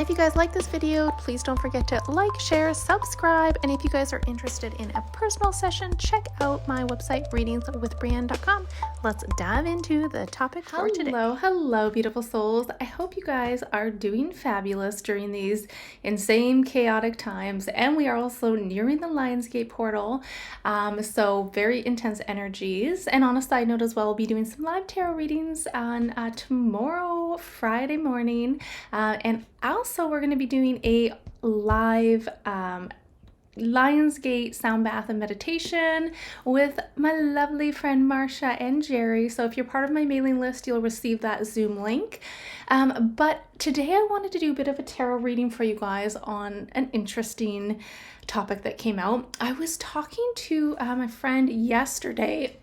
if you guys like this video, please don't forget to like, share, subscribe, and if you guys are interested in a personal session, check out my website, readingswithbreanne.com. Let's dive into the topic for today. Hello, beautiful souls. I hope you guys are doing fabulous during these insane, chaotic times, and we are also nearing the Lionsgate portal, so very intense energies. And on a side note as well, we'll be doing some live tarot readings on tomorrow, Friday morning, and also we're going to be doing a live Lionsgate sound bath and meditation with my lovely friend Marsha and Jerry. So if you're part of my mailing list, you'll receive that Zoom link. But today I wanted to do a bit of a tarot reading for you guys on an interesting topic that came out. I was talking to my friend yesterday.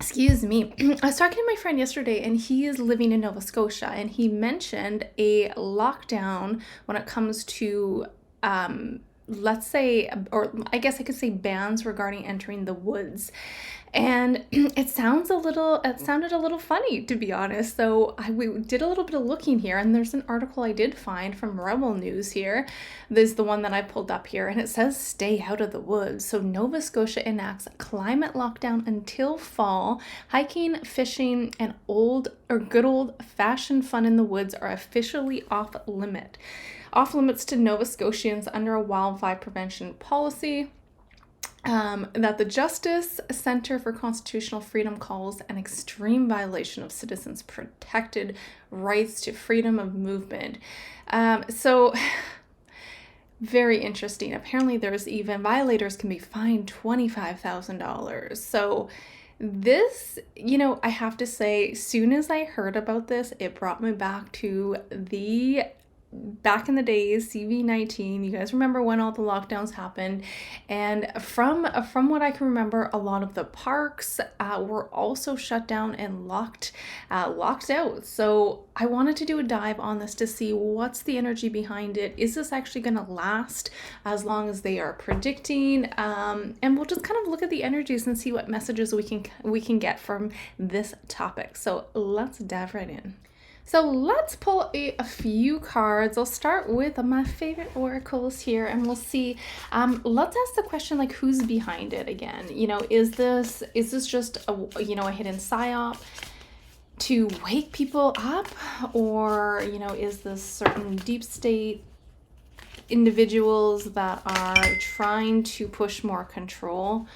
Excuse me. I was talking to my friend yesterday, and he is living in Nova Scotia, and he mentioned a lockdown when it comes to, let's say, or I guess I could say bans regarding entering the woods. And it sounded a little funny, to be honest. So we did a little bit of looking here, and there's an article I did find from Rebel News here. This is the one that I pulled up here, and it says stay out of the woods. So Nova Scotia enacts climate lockdown until fall. Hiking, fishing, and good old fashioned fun in the woods are officially off limits to Nova Scotians under a wildfire prevention policy. That the Justice Center for Constitutional Freedom calls an extreme violation of citizens' protected rights to freedom of movement. So very interesting. Apparently there's even violators can be fined $25,000. So this, I have to say, soon as I heard about this, it brought me back to back in the days, CV-19. You guys remember when all the lockdowns happened, and from what I can remember, a lot of the parks were also shut down and locked out. So I wanted to do a dive on this to see what's the energy behind it. Is this actually going to last as long as they are predicting? And we'll just kind of look at the energies and see what messages we can get from this topic. So let's dive right in. So let's pull a few cards. I'll start with my favorite oracles here, and we'll see. Let's ask the question, like, who's behind it again? Is this just a hidden psyop to wake people up, or is this certain deep state individuals that are trying to push more control?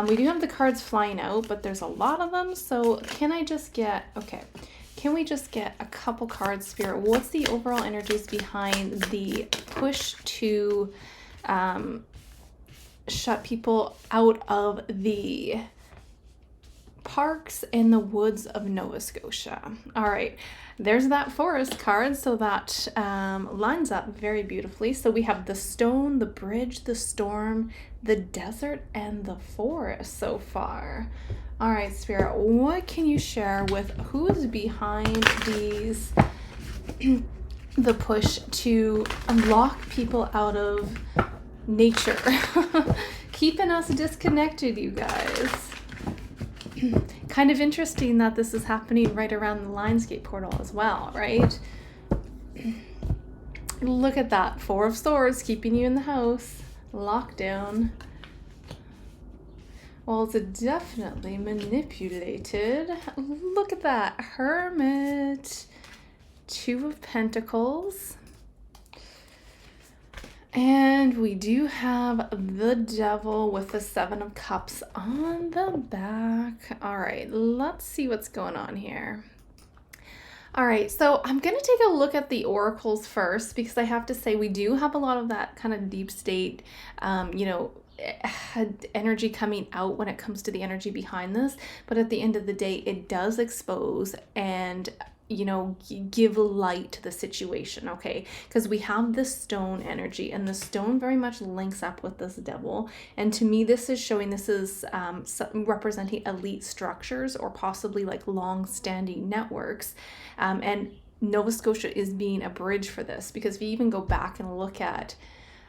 We do have the cards flying out, but there's a lot of them. So can we just get a couple cards, Spirit? What's the overall energies behind the push to shut people out of the parks and the woods of Nova Scotia? All right, there's that forest card, so that lines up very beautifully. So we have the stone, the bridge, the storm, the desert, and the forest so far. All right, Spirit, what can you share with who is behind these, the push to unlock people out of nature, keeping us disconnected, you guys? Kind of interesting that this is happening right around the Lionsgate portal as well, right? Look at that, Four of Swords, keeping you in the house, lockdown. Well, it's definitely manipulated. Look at that, Hermit, Two of Pentacles. And we do have the Devil with the Seven of Cups on the back. All right, let's see what's going on here. All right, so I'm going to take a look at the oracles first, because I have to say we do have a lot of that kind of deep state, had energy coming out when it comes to the energy behind this. But at the end of the day, it does expose and give light to the situation, okay? Because we have this stone energy, and the stone very much links up with this Devil. And to me, this is showing this is representing elite structures, or possibly like long-standing networks. And Nova Scotia is being a bridge for this, because if you even go back and look at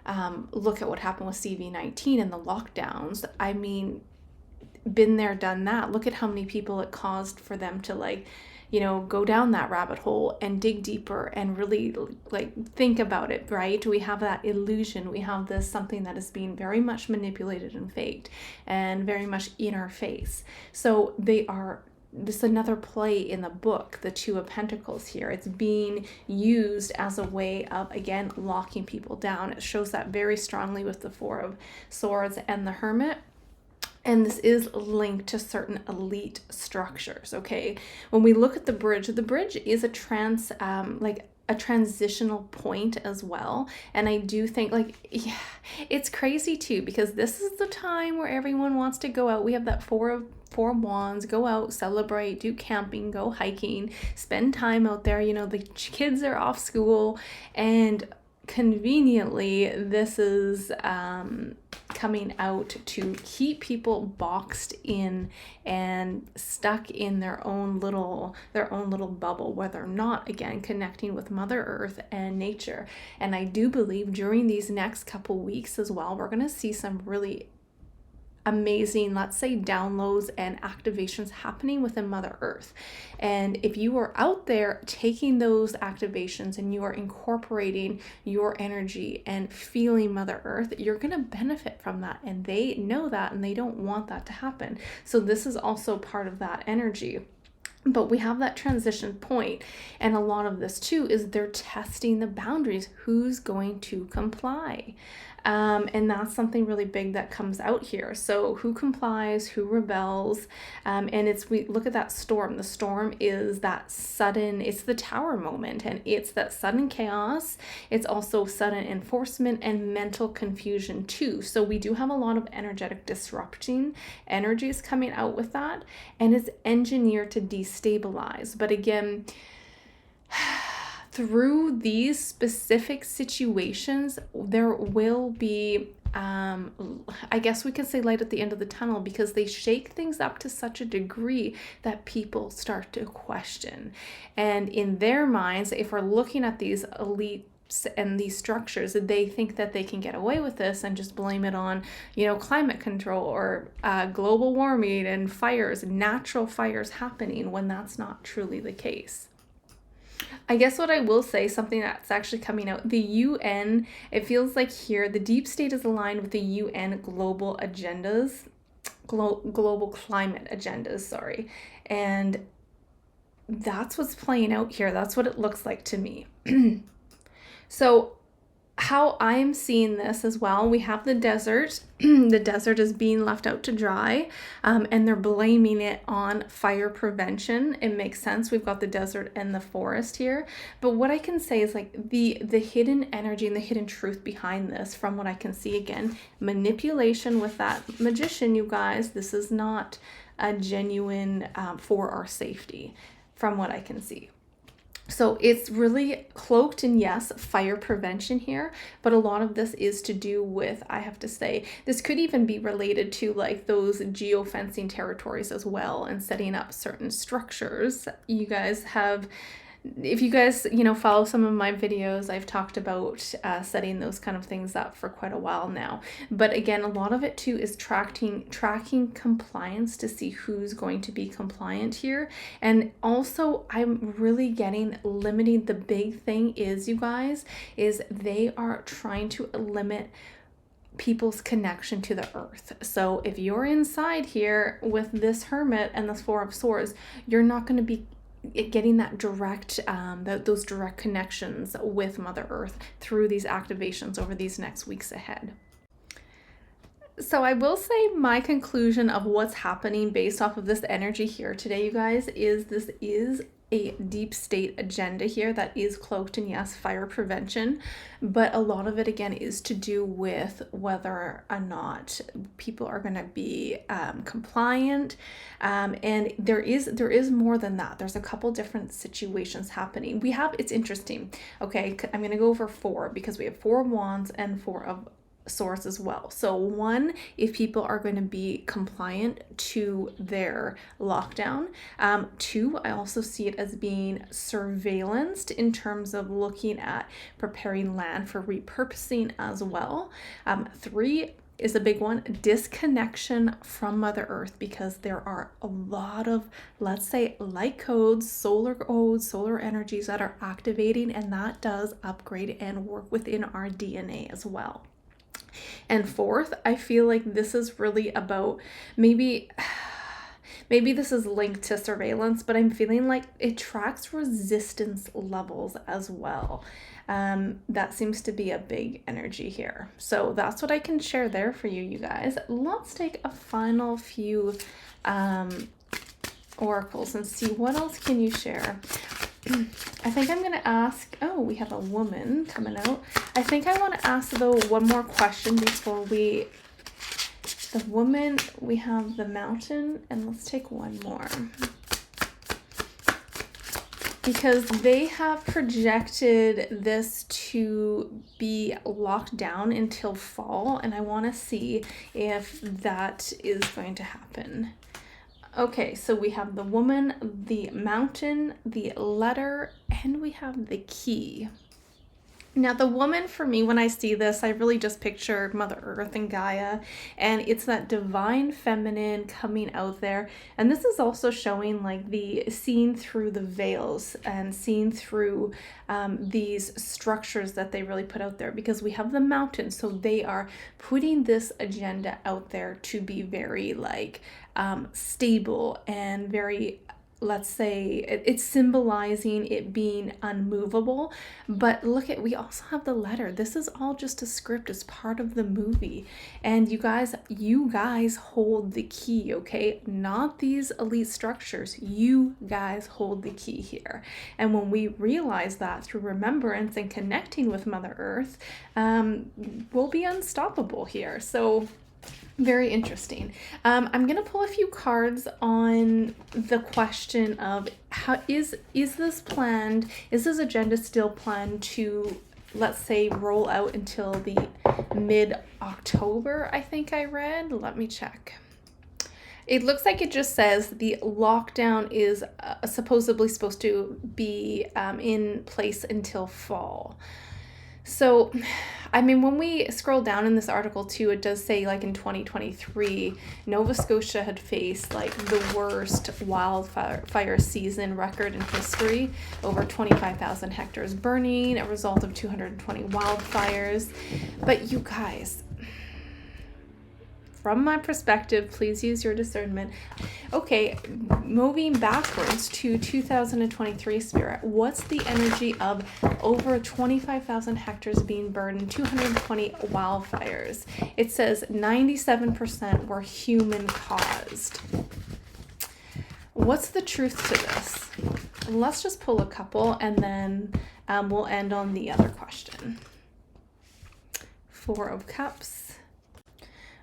what happened with CV-19 and the lockdowns, I mean, been there, done that. Look at how many people it caused for them to go down that rabbit hole and dig deeper and really like think about it, right? We have that illusion. We have this something that is being very much manipulated and faked and very much in our face. So this is another play in the book, the Two of Pentacles here. It's being used as a way of, again, locking people down. It shows that very strongly with the Four of Swords and the Hermit. And this is linked to certain elite structures, okay? When we look at the bridge is a transitional point as well. And I do think it's crazy too, because this is the time where everyone wants to go out. We have that Four of Wands, go out, celebrate, do camping, go hiking, spend time out there. The kids are off school, and conveniently this is coming out to keep people boxed in and stuck in their own little bubble, where they're not, again, connecting with Mother Earth and nature. And I do believe during these next couple weeks as well, we're going to see some really amazing, let's say, downloads and activations happening within Mother Earth. And if you are out there taking those activations and you are incorporating your energy and feeling Mother Earth, you're going to benefit from that. And they know that, and they don't want that to happen. So this is also part of that energy. But we have that transition point, and a lot of this too is they're testing the boundaries. Who's going to comply? And that's something really big that comes out here. So who complies, who rebels, and we look at that storm. The storm is that sudden, it's the tower moment, and it's that sudden chaos. It's also sudden enforcement and mental confusion too. So we do have a lot of energetic disrupting energies coming out with that, and it's engineered to destabilize. But again, through these specific situations, there will be, I guess we could say, light at the end of the tunnel, because they shake things up to such a degree that people start to question. And in their minds, if we're looking at these elite and these structures, they think that they can get away with this and just blame it on, climate control or global warming and fires, natural fires happening, when that's not truly the case. I guess what I will say, something that's actually coming out, the UN, it feels like here, the deep state is aligned with the UN global agendas, global climate agendas, sorry. And that's what's playing out here. That's what it looks like to me. So how I'm seeing this as well, we have the desert. The desert is being left out to dry, and they're blaming it on fire prevention. It makes sense. We've got the desert and the forest here. But what I can say is the hidden energy and the hidden truth behind this, from what I can see, again, manipulation with that magician, you guys. This is not a genuine for our safety, from what I can see. So it's really cloaked in, yes, fire prevention here, but a lot of this is to do with, I have to say, this could even be related to those geofencing territories as well, and setting up certain structures. You guys have, if you guys, follow some of my videos, I've talked about setting those kind of things up for quite a while now. But again, a lot of it too is tracking compliance to see who's going to be compliant here. And also, I'm really getting limiting. The big thing is, you guys, is they are trying to limit people's connection to the earth. So if you're inside here with this Hermit and this Four of Swords, you're not going to be getting that direct, those direct connections with Mother Earth through these activations over these next weeks ahead. So I will say my conclusion of what's happening based off of this energy here today, you guys, is this is a deep state agenda here that is cloaked in, yes, fire prevention, but a lot of it, again, is to do with whether or not people are going to be compliant, and there is more than that. There's a couple different situations happening. It's interesting. Okay, I'm going to go over four, because we have Four of Wands and Four of Swords as well. So one, if people are going to be compliant to their lockdown. Two, I also see it as being surveillanced in terms of looking at preparing land for repurposing as well. Three, is a big one. Disconnection from Mother Earth, because there are a lot of, let's say, light codes, solar energies that are activating, and that does upgrade and work within our DNA as well. And fourth, I feel like this is really about maybe this is linked to surveillance, but I'm feeling like it tracks resistance levels as well. That seems to be a big energy here. So that's what I can share there for you guys. Let's take a final few oracles and see what else can you share. I think I'm going to ask, oh, we have a woman coming out. I think I want to ask, though, one more question before the woman, we have the mountain, and let's take one more. Because they have projected this to be locked down until fall, and I want to see if that is going to happen. Okay, so we have the woman, the mountain, the letter, and we have the key. Now, the woman, for me, when I see this, I really just picture Mother Earth and Gaia, and it's that divine feminine coming out there. And this is also showing like the seeing through the veils and seeing through these structures that they really put out there, because we have the mountain. So they are putting this agenda out there to be very like stable and very, let's say, it's symbolizing it being unmovable. But look at, we also have the letter. This is all just a script, as part of the movie. And you guys hold the key, okay? Not these elite structures. You guys hold the key here. And when we realize that through remembrance and connecting with Mother Earth, we'll be unstoppable here. So very interesting. I'm going to pull a few cards on the question of how is this planned? Is this agenda still planned to, let's say, roll out until the mid-October, I think I read? Let me check. It looks like it just says the lockdown is supposedly supposed to be in place until fall. So, I mean, when we scroll down in this article too, it does say like in 2023, Nova Scotia had faced like the worst wildfire season record in history, over 25,000 hectares burning, a result of 220 wildfires. But you guys, from my perspective, please use your discernment. Okay, moving backwards to 2023, Spirit, what's the energy of over 25,000 hectares being burned and 220 wildfires? It says 97% were human caused. What's the truth to this? Let's just pull a couple, and then we'll end on the other question. Four of Cups.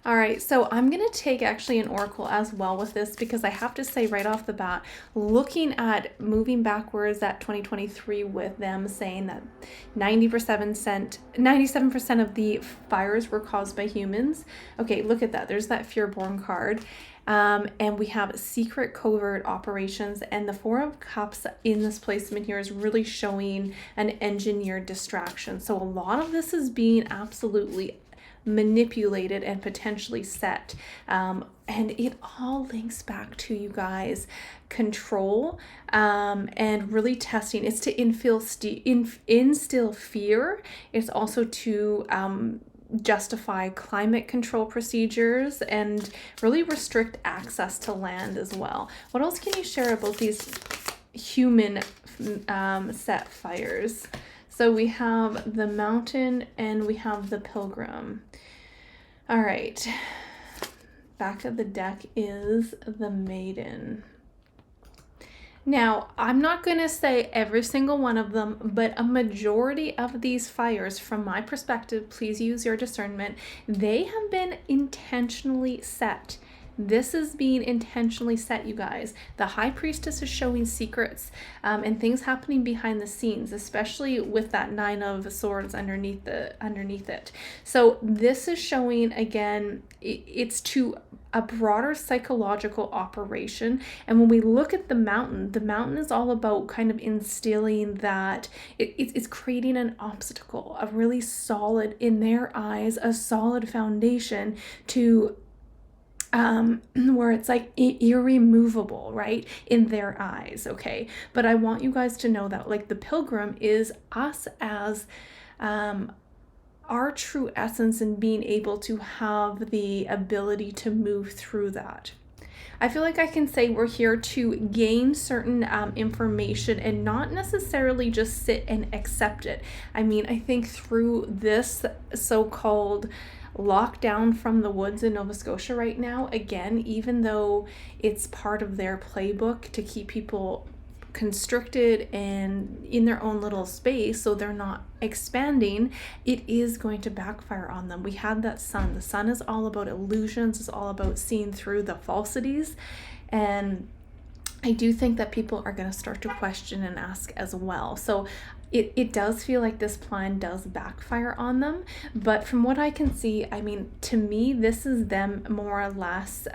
All right, so I'm going to take actually an oracle as well with this, because I have to say right off the bat, looking at moving backwards at 2023 with them saying that 97% of the fires were caused by humans. Okay, look at that. There's that Fearborn card. And we have secret covert operations, and the Four of Cups in this placement here is really showing an engineered distraction. So a lot of this is being absolutely manipulated and potentially set, and it all links back to, you guys, control, and really testing. It's to instill fear. It's also to justify climate control procedures and really restrict access to land as well. What else can you share about these human set fires? So we have the mountain and we have the pilgrim. All right. Back of the deck is the maiden. Now, I'm not going to say every single one of them, but a majority of these fires, from my perspective, please use your discernment, they have been intentionally set. This is being intentionally set, you guys. The High Priestess is showing secrets and things happening behind the scenes, especially with that Nine of Swords underneath it. So this is showing, again, it's to a broader psychological operation. And when we look at the mountain is all about kind of instilling that it's creating an obstacle, a really solid, in their eyes, a solid foundation to where it's like irremovable, right, in their eyes. Okay, but I want you guys to know that, like, the pilgrim is us as our true essence, and being able to have the ability to move through that. I feel like I can say we're here to gain certain information and not necessarily just sit and accept it. I mean, I think through this so-called lockdown from the woods in Nova Scotia right now, again, even though it's part of their playbook to keep people constricted and in their own little space so they're not expanding, it is going to backfire on them. We had that sun. The sun is all about illusions, it's all about seeing through the falsities, and I do think that people are going to start to question and ask as well. So it does feel like this plan does backfire on them, but from what I can see, I mean, to me, this is them more or less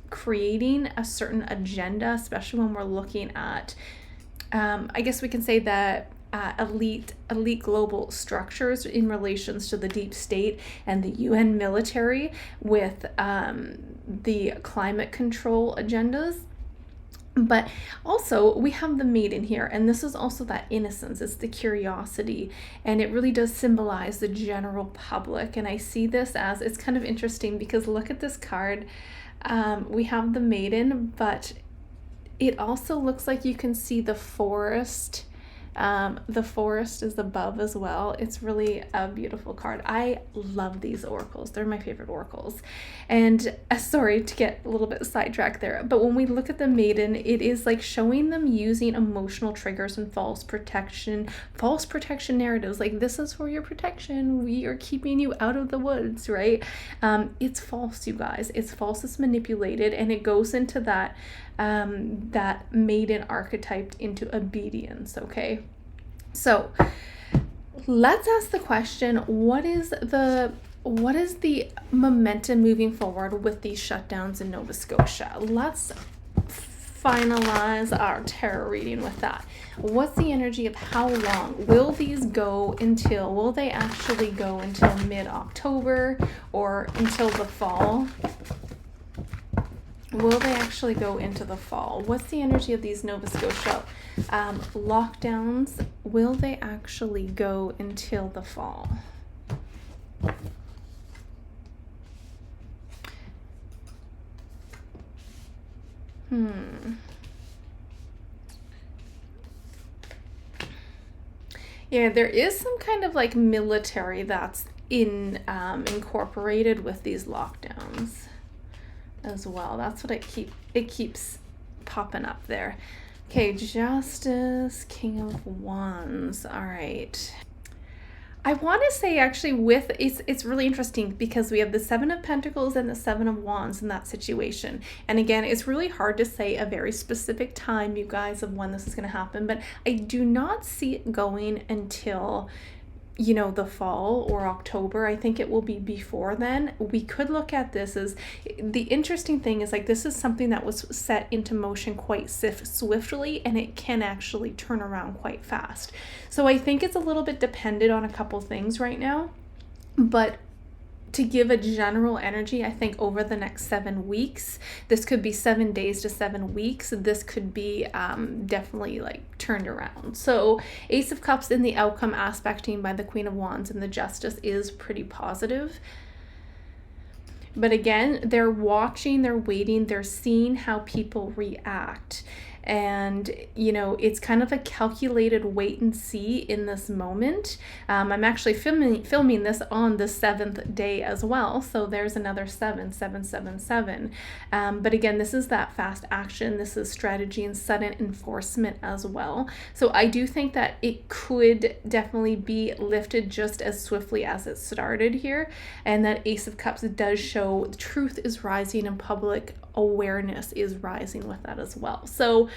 creating a certain agenda, especially when we're looking at, I guess we can say that elite global structures in relations to the deep state and the UN military with the climate control agendas. But also we have the maiden here, and this is also that innocence, it's the curiosity, and it really does symbolize the general public. And I see this as, it's kind of interesting because look at this card. We have the maiden, but it also looks like you can see the forest. The forest is above as well. It's really a beautiful card. I love these oracles. They're my favorite oracles. And sorry to get a little bit sidetracked there, but when we look at the maiden, it is like showing them using emotional triggers and false protection narratives. Like, this is for your protection. We are keeping you out of the woods, right? It's false, you guys. It's false. It's manipulated, and it goes into that that maiden archetype into obedience. Okay, so let's ask the question, what is the momentum moving forward with these shutdowns in Nova Scotia? Let's finalize our tarot reading with that. What's the energy of how long will these go until? Will they actually go until mid-October or until the fall? Will they actually go into the fall? What's the energy of these Nova Scotia lockdowns? Will they actually go until the fall? Yeah, there is some kind of like military that's incorporated with these lockdowns as well. That's what it keeps popping up there. Okay, Justice, King of Wands. All right. I want to say actually with it's really interesting because we have the Seven of Pentacles and the Seven of Wands in that situation. And again, it's really hard to say a very specific time, you guys, of when this is going to happen, but I do not see it going until, you know, the fall or October. I think it will be before then. We could look at this as, the interesting thing is, like, this is something that was set into motion quite swiftly, and it can actually turn around quite fast. So I think it's a little bit dependent on a couple things right now, but to give a general energy, I think over the next 7 weeks, this could be 7 days to 7 weeks. This could be definitely like turned around. So Ace of Cups in the outcome aspecting by the Queen of Wands and the Justice is pretty positive. But again, they're watching, they're waiting, they're seeing how people react. And, you know, it's kind of a calculated wait and see in this moment. I'm actually filming this on the 7th day as well. So there's another 7. But again, this is that fast action. This is strategy and sudden enforcement as well. So I do think that it could definitely be lifted just as swiftly as it started here. And that Ace of Cups does show truth is rising and public awareness is rising with that as well. So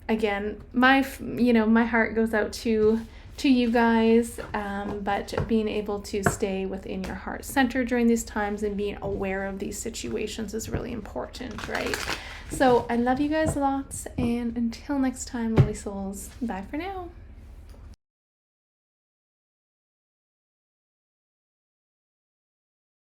again, my heart goes out to you guys, but being able to stay within your heart center during these times and being aware of these situations is really important, right? So I love you guys lots, and until next time, lovely souls, bye for now.